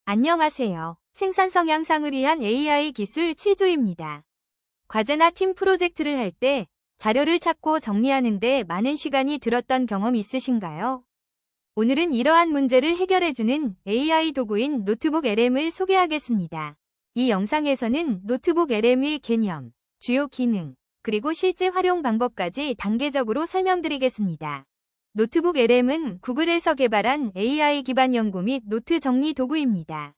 안녕하세요. 생산 성향상을 위한 AI 기술 7조입니다. 과제나 팀 프로젝트를 할 때 자료를 찾고 정리하는데 많은 시간이 들었던 경험 있으신가요? 오늘은 이러한 문제를 해결해주는 AI 도구인 노트북 LM을 소개하겠습니다. 이 영상에서는 노트북 LM의 개념, 주요 기능, 그리고 실제 활용 방법까지 단계적으로 설명드리겠습니다. 노트북 LM은 구글에서 개발한 AI 기반 연구 및 노트 정리 도구입니다.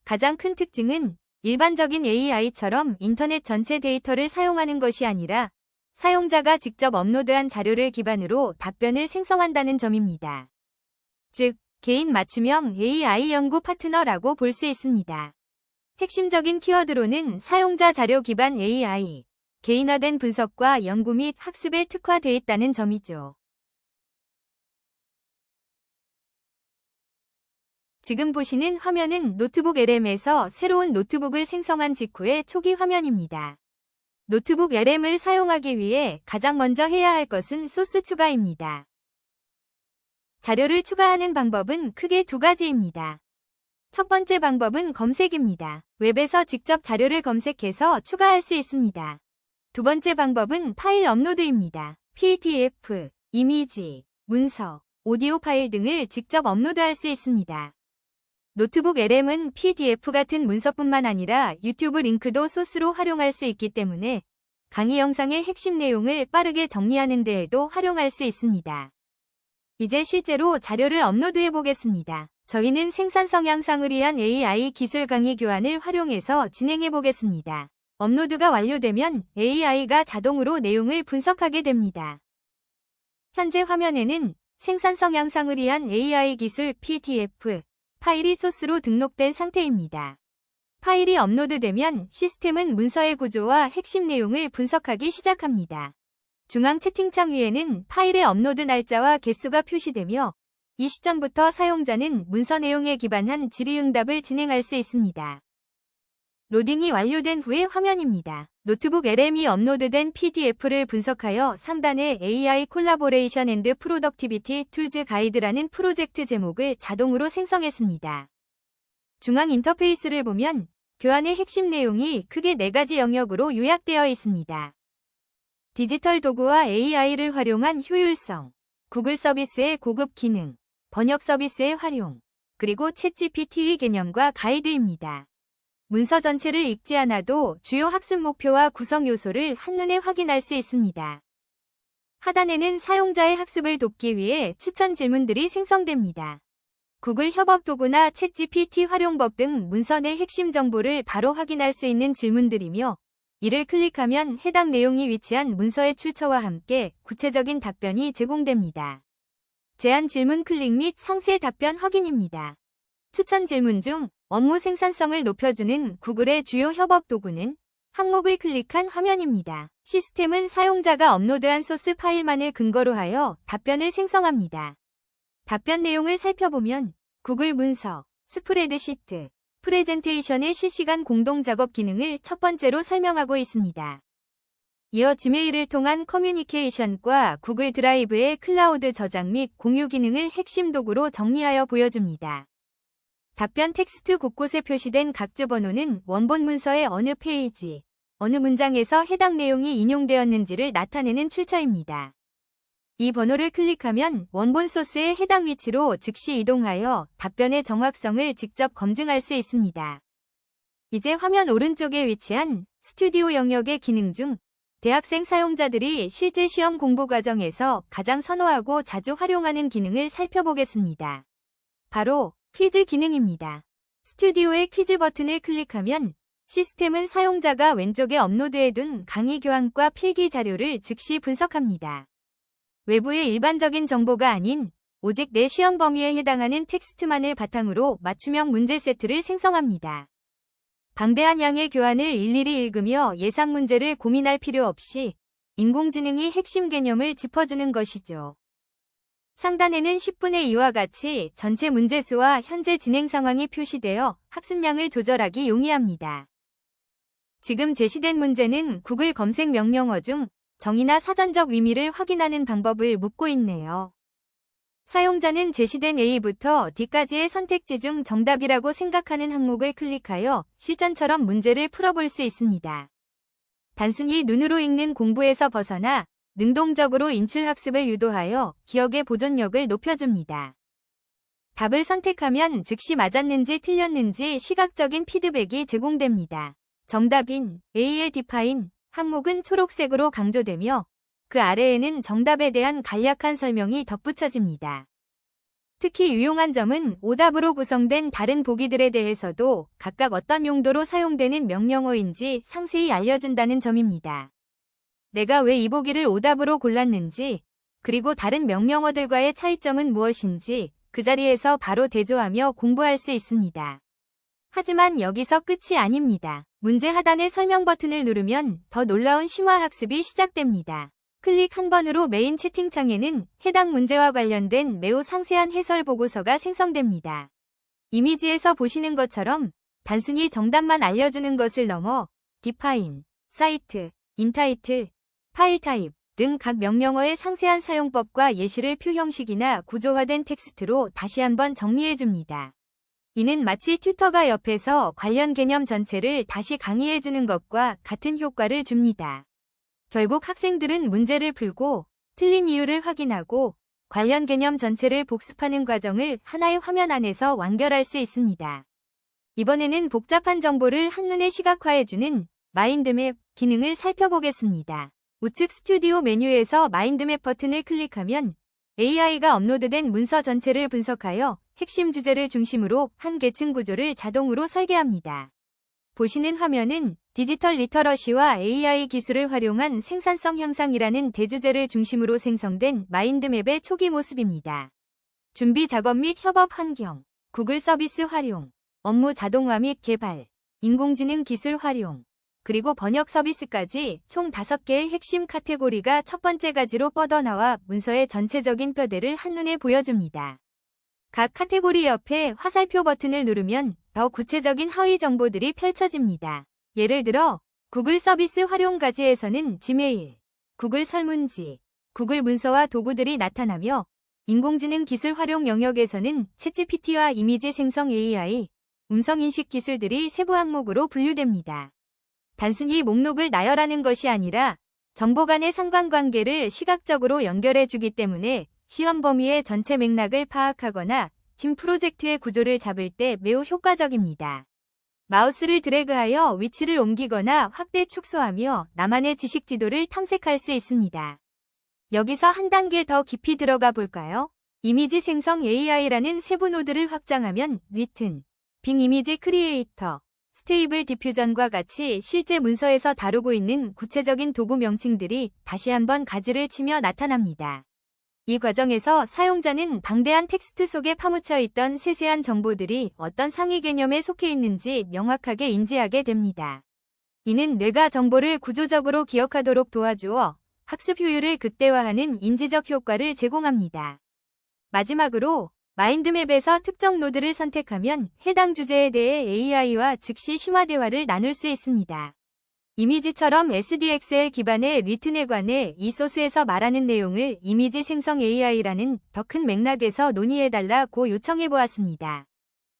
가장 큰 특징은 일반적인 AI처럼 인터넷 전체 데이터를 사용하는 것이 아니라 사용자가 직접 업로드한 자료를 기반으로 답변을 생성한다는 점입니다. 즉, 개인 맞춤형 AI 연구 파트너라고 볼 수 있습니다. 핵심적인 키워드로는 사용자 자료 기반 AI, 개인화된 분석과 연구 및 학습에 특화되어 있다는 점이죠. 지금 보시는 화면은 노트북 LM에서 새로운 노트북을 생성한 직후의 초기 화면입니다. 노트북 LM을 사용하기 위해 가장 먼저 해야 할 것은 소스 추가입니다. 자료를 추가하는 방법은 크게 두 가지입니다. 첫 번째 방법은 검색입니다. 웹에서 직접 자료를 검색해서 추가할 수 있습니다. 두 번째 방법은 파일 업로드입니다. PDF, 이미지, 문서, 오디오 파일 등을 직접 업로드할 수 있습니다. 노트북 LM은 PDF 같은 문서뿐만 아니라 유튜브 링크도 소스로 활용할 수 있기 때문에 강의 영상의 핵심 내용을 빠르게 정리하는 데에도 활용할 수 있습니다. 이제 실제로 자료를 업로드해 보겠습니다. 저희는 생산 성향상을 위한 AI 기술 강의 교환을 활용해서 진행해 보겠습니다. 업로드가 완료되면 AI가 자동으로 내용을 분석하게 됩니다. 현재 화면에는 생산 성향상을 위한 AI 기술 PDF 파일이 소스로 등록된 상태입니다. 파일이 업로드되면 시스템은 문서의 구조와 핵심 내용을 분석하기 시작합니다. 중앙 채팅창 위에는 파일의 업로드 날짜와 개수가 표시되며 이 시점부터 사용자는 문서 내용에 기반한 질의응답을 진행할 수 있습니다. 로딩이 완료된 후의 화면입니다. 노트북 LM이 업로드된 PDF를 분석하여 상단에 AI 콜라보레이션 앤드 프로덕티비티 툴즈 가이드라는 프로젝트 제목을 자동으로 생성했습니다. 중앙 인터페이스를 보면 교환의 핵심 내용이 크게 4가지 영역으로 요약되어 있습니다. 디지털 도구와 AI를 활용한 효율성, 구글 서비스의 고급 기능, 번역 서비스의 활용, 그리고 챗GPT의 개념과 가이드입니다. 문서 전체를 읽지 않아도 주요 학습 목표와 구성 요소를 한눈에 확인할 수 있습니다. 하단에는 사용자의 학습을 돕기 위해 추천 질문들이 생성됩니다. 구글 협업 도구나 챗GPT 활용법 등 문서 내 핵심 정보를 바로 확인할 수 있는 질문들이며 이를 클릭하면 해당 내용이 위치한 문서의 출처와 함께 구체적인 답변이 제공됩니다. 제안 질문 클릭 및 상세 답변 확인입니다. 추천 질문 중 업무 생산성을 높여주는 구글의 주요 협업 도구는 항목을 클릭한 화면입니다. 시스템은 사용자가 업로드한 소스 파일만을 근거로 하여 답변을 생성합니다. 답변 내용을 살펴보면 구글 문서, 스프레드시트, 프레젠테이션의 실시간 공동 작업 기능을 첫 번째로 설명하고 있습니다. 이어 지메일을 통한 커뮤니케이션과 구글 드라이브의 클라우드 저장 및 공유 기능을 핵심 도구로 정리하여 보여줍니다. 답변 텍스트 곳곳에 표시된 각주 번호는 원본 문서의 어느 페이지, 어느 문장에서 해당 내용이 인용되었는지를 나타내는 출처입니다. 이 번호를 클릭하면 원본 소스의 해당 위치로 즉시 이동하여 답변의 정확성을 직접 검증할 수 있습니다. 이제 화면 오른쪽에 위치한 스튜디오 영역의 기능 중 대학생 사용자들이 실제 시험 공부 과정에서 가장 선호하고 자주 활용하는 기능을 살펴보겠습니다. 바로 퀴즈 기능입니다. 스튜디오의 퀴즈 버튼을 클릭하면 시스템은 사용자가 왼쪽에 업로드해둔 강의 교환과 필기 자료를 즉시 분석합니다. 외부의 일반적인 정보가 아닌 오직 내 시험 범위에 해당하는 텍스트만을 바탕으로 맞춤형 문제 세트를 생성합니다. 방대한 양의 교환을 일일이 읽으며 예상 문제를 고민할 필요 없이 인공지능이 핵심 개념을 짚어주는 것이죠. 상단에는 10분의 2와 같이 전체 문제수와 현재 진행 상황이 표시되어 학습량을 조절하기 용이합니다. 지금 제시된 문제는 구글 검색 명령어 중 정의나 사전적 의미를 확인하는 방법을 묻고 있네요. 사용자는 제시된 A부터 D까지의 선택지 중 정답이라고 생각하는 항목을 클릭하여 실전처럼 문제를 풀어볼 수 있습니다. 단순히 눈으로 읽는 공부에서 벗어나 능동적으로 인출학습을 유도하여 기억의 보존력을 높여줍니다. 답을 선택하면 즉시 맞았는지 틀렸는지 시각적인 피드백이 제공됩니다. 정답인 A의 define 항목은 초록색으로 강조되며 그 아래에는 정답에 대한 간략한 설명이 덧붙여집니다. 특히 유용한 점은 오답으로 구성된 다른 보기들에 대해서도 각각 어떤 용도로 사용되는 명령어인지 상세히 알려준다는 점입니다. 내가 왜 이 보기를 오답으로 골랐는지, 그리고 다른 명령어들과의 차이점은 무엇인지 그 자리에서 바로 대조하며 공부할 수 있습니다. 하지만 여기서 끝이 아닙니다. 문제 하단의 설명 버튼을 누르면 더 놀라운 심화학습이 시작됩니다. 클릭 한 번으로 메인 채팅창에는 해당 문제와 관련된 매우 상세한 해설 보고서가 생성됩니다. 이미지에서 보시는 것처럼 단순히 정답만 알려주는 것을 넘어 define, cite, entitle, file type 등 각 명령어의 상세한 사용법과 예시를 표 형식이나 구조화된 텍스트로 다시 한번 정리해줍니다. 이는 마치 튜터가 옆에서 관련 개념 전체를 다시 강의해주는 것과 같은 효과를 줍니다. 결국 학생들은 문제를 풀고 틀린 이유를 확인하고 관련 개념 전체를 복습하는 과정을 하나의 화면 안에서 완결할 수 있습니다. 이번에는 복잡한 정보를 한눈에 시각화해주는 마인드맵 기능을 살펴보겠습니다. 우측 스튜디오 메뉴에서 마인드맵 버튼을 클릭하면 AI가 업로드된 문서 전체를 분석하여 핵심 주제를 중심으로 한 계층 구조를 자동으로 설계합니다. 보시는 화면은 디지털 리터러시와 AI 기술을 활용한 생산성 향상이라는 대주제를 중심으로 생성된 마인드맵의 초기 모습입니다. 준비 작업 및 협업 환경, 구글 서비스 활용, 업무 자동화 및 개발, 인공지능 기술 활용, 그리고 번역 서비스까지 총 5개의 핵심 카테고리가 첫 번째 가지로 뻗어나와 문서의 전체적인 뼈대를 한눈에 보여줍니다. 각 카테고리 옆에 화살표 버튼을 누르면 더 구체적인 하위 정보들이 펼쳐집니다. 예를 들어 구글 서비스 활용 가지에서는 지메일, 구글 설문지, 구글 문서와 도구들이 나타나며 인공지능 기술 활용 영역에서는 챗GPT와 이미지 생성 AI, 음성인식 기술들이 세부 항목으로 분류됩니다. 단순히 목록을 나열하는 것이 아니라 정보 간의 상관관계를 시각적으로 연결해주기 때문에 시험 범위의 전체 맥락을 파악하거나 팀 프로젝트의 구조를 잡을 때 매우 효과적입니다. 마우스를 드래그하여 위치를 옮기거나 확대 축소하며 나만의 지식 지도를 탐색할 수 있습니다. 여기서 한 단계 더 깊이 들어가 볼까요? 이미지 생성 AI라는 세부 노드를 확장하면 written, 빙 이미지 크리에이터, 스테이블 디퓨전과 같이 실제 문서에서 다루고 있는 구체적인 도구 명칭들이 다시 한번 가지를 치며 나타납니다. 이 과정에서 사용자는 방대한 텍스트 속에 파묻혀 있던 세세한 정보들이 어떤 상위 개념에 속해 있는지 명확하게 인지하게 됩니다. 이는 뇌가 정보를 구조적으로 기억하도록 도와주어 학습 효율을 극대화하는 인지적 효과를 제공합니다. 마지막으로 마인드맵에서 특정 노드를 선택하면 해당 주제에 대해 AI와 즉시 심화 대화를 나눌 수 있습니다. 이미지처럼 SDXL 기반의 리튼에 관해 이 소스에서 말하는 내용을 이미지 생성 AI라는 더 큰 맥락에서 논의해달라고 요청해보았습니다.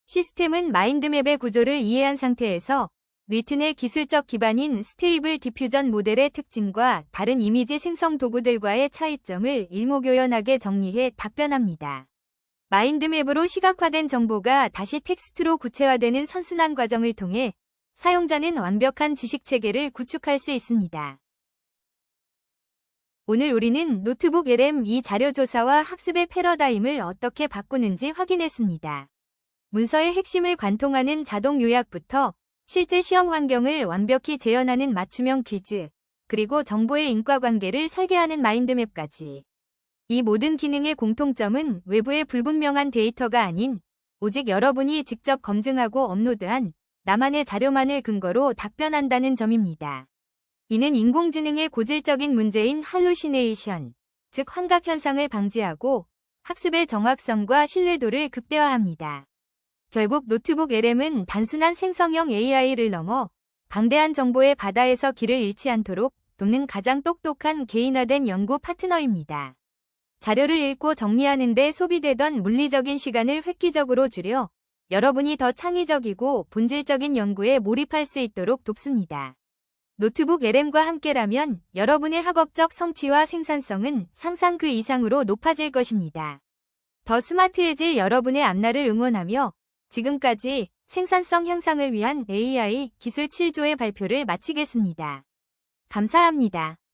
시스템은 마인드맵의 구조를 이해한 상태에서 리튼의 기술적 기반인 스테이블 디퓨전 모델의 특징과 다른 이미지 생성 도구들과의 차이점을 일목요연하게 정리해 답변합니다. 마인드맵으로 시각화된 정보가 다시 텍스트로 구체화되는 선순환 과정을 통해 사용자는 완벽한 지식체계를 구축할 수 있습니다. 오늘 우리는 노트북 LM2 자료조사와 학습의 패러다임을 어떻게 바꾸는지 확인했습니다. 문서의 핵심을 관통하는 자동 요약부터 실제 시험 환경을 완벽히 재현하는 맞춤형 퀴즈, 그리고 정보의 인과관계를 설계하는 마인드맵까지. 이 모든 기능의 공통점은 외부의 불분명한 데이터가 아닌 오직 여러분이 직접 검증하고 업로드한 나만의 자료만을 근거로 답변한다는 점입니다. 이는 인공지능의 고질적인 문제인 할루시네이션, 즉 환각 현상을 방지하고 학습의 정확성과 신뢰도를 극대화합니다. 결국 노트북 LM은 단순한 생성형 AI를 넘어 방대한 정보의 바다에서 길을 잃지 않도록 돕는 가장 똑똑한 개인화된 연구 파트너입니다. 자료를 읽고 정리하는 데 소비되던 물리적인 시간을 획기적으로 줄여 여러분이 더 창의적이고 본질적인 연구에 몰입할 수 있도록 돕습니다. 노트북 LM과 함께라면 여러분의 학업적 성취와 생산성은 상상 그 이상으로 높아질 것입니다. 더 스마트해질 여러분의 앞날을 응원하며 지금까지 생산성 향상을 위한 AI 기술 7조의 발표를 마치겠습니다. 감사합니다.